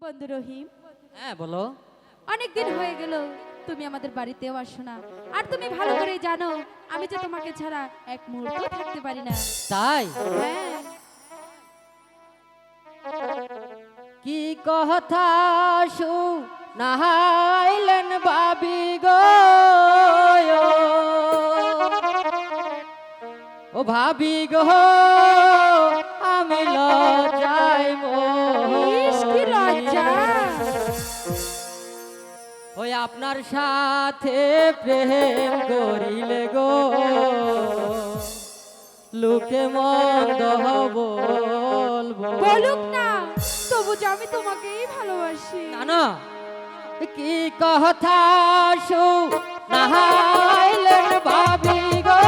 বন্ধু রহিম, হ্যাঁ বলো। অনেক দিন হয়ে গেল তুমি আমাদের বাড়িতেও আসো না। আর তুমি ভালো করেই জানো আমি যে তোমাকে ছাড়া এক মুহূর্ত থাকতে পারি না। তাই হ্যাঁ, কি কথা নাহাইলেন বাবি গো, ও ভাবি গো আমি লজ্জায় ইস, কি লজ্জা। ওই আপনার সাথে প্রেম করিলে গো লোকে মন্দ বলবো। বলুক না, তবু যে আমি তোমাকেই ভালোবাসি। না না, কি কথা নাহাইলেন ভাবি গো,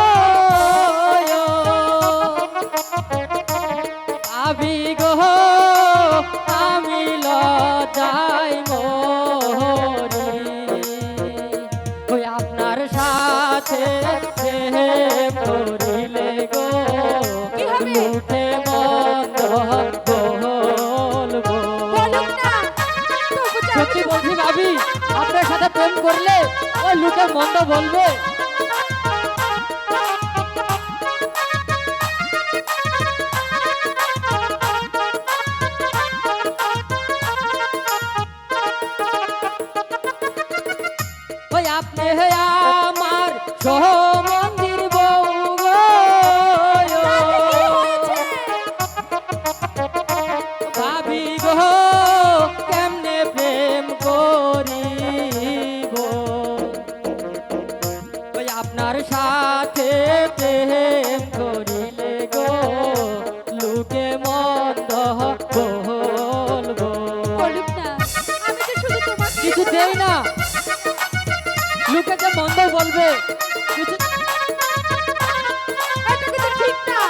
ভাবি গো আমি লজ্জায় মরি। ওই আপনার সাথে প্রেম করিলে গো কি হবে? মুখে মন্দ বলবো। বলুক না, তবু যে আমি সত্যি বলছি ভাবি, আপনার সাথে প্রেম করলে ওই লোকে মন্দ বলবে। ওই আপনি আমার মন্দির বউ গো, কি হয়েছে? ভাবি গো কেমনে প্রেম করিব। ওই আপনার সাথে প্রেম করিলে গো লোকে মন্দ বলবো। বলুক না, আমি যে শুধু তোমাকে কিছু দেই না, লোকে যে মন্দ বলবে। কিছু এটা কিন্তু ঠিক না।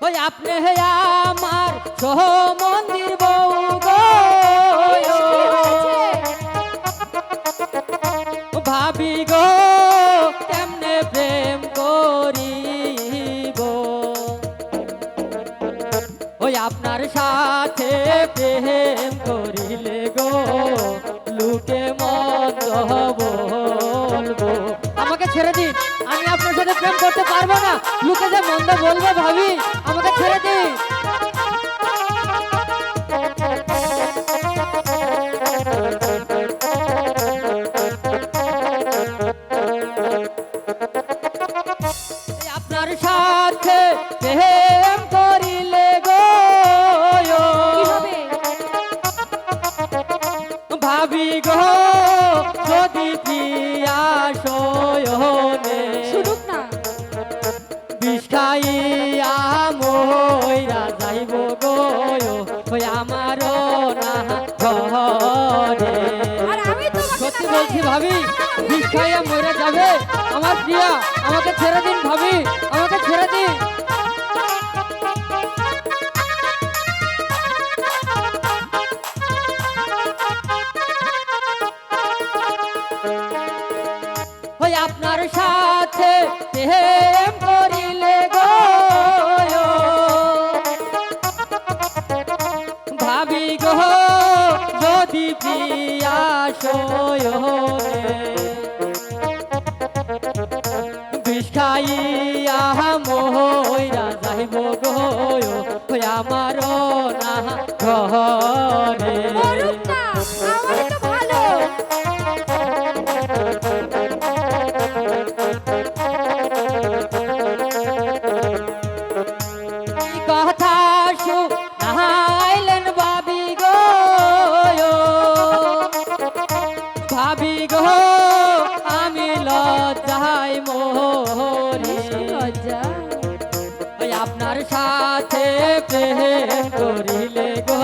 ওই আপনি আমার মন্দির বউ গো, ইস, কি হয়েছে? ভাবি গো কেমনে প্রেম করিব। ওই আপনার সাথে প্রেম করিলে গো লোকে মন্দ বলবো। আমাকে ছেড়ে দিন, আমি আপনার সাথে প্রেম করতে পারবো না, লোকে যে মন্দ বলবে ভাবি, আমাকে ছেড়ে দিন। এই আপনার সাথে প্রেম করিলে গো কি হবে? ভাবি গো যদি পিয়াসনে শুনুক না। বিষ খাইয়া মইরা যাইব গো ওই আমারও না ঘরে। আর আমি তোমাকে সত্যি না বলছি ভাবি, বিষ খাইয়া মইরা যাবে আমার প্রিয়া, আমাকে ছেড়ে দিন ভাবি, আমাকে ছেড়ে দিন। ওই আপনার সাথে প্রেম করিলে গো ভাবি গো যদি পিয়াসনে বিষ খাইয়া মইরা যাইব গো ওই আমারও না ঘরে। বলুক না, আমারই তো ভালো। কি কথা নাহাইলেন ভাবি গো, ভাবি গো আমি লজ্জায় মরি। ইস, কি লজ্জা। ওই আপনার সাথে প্রেম করিলে গো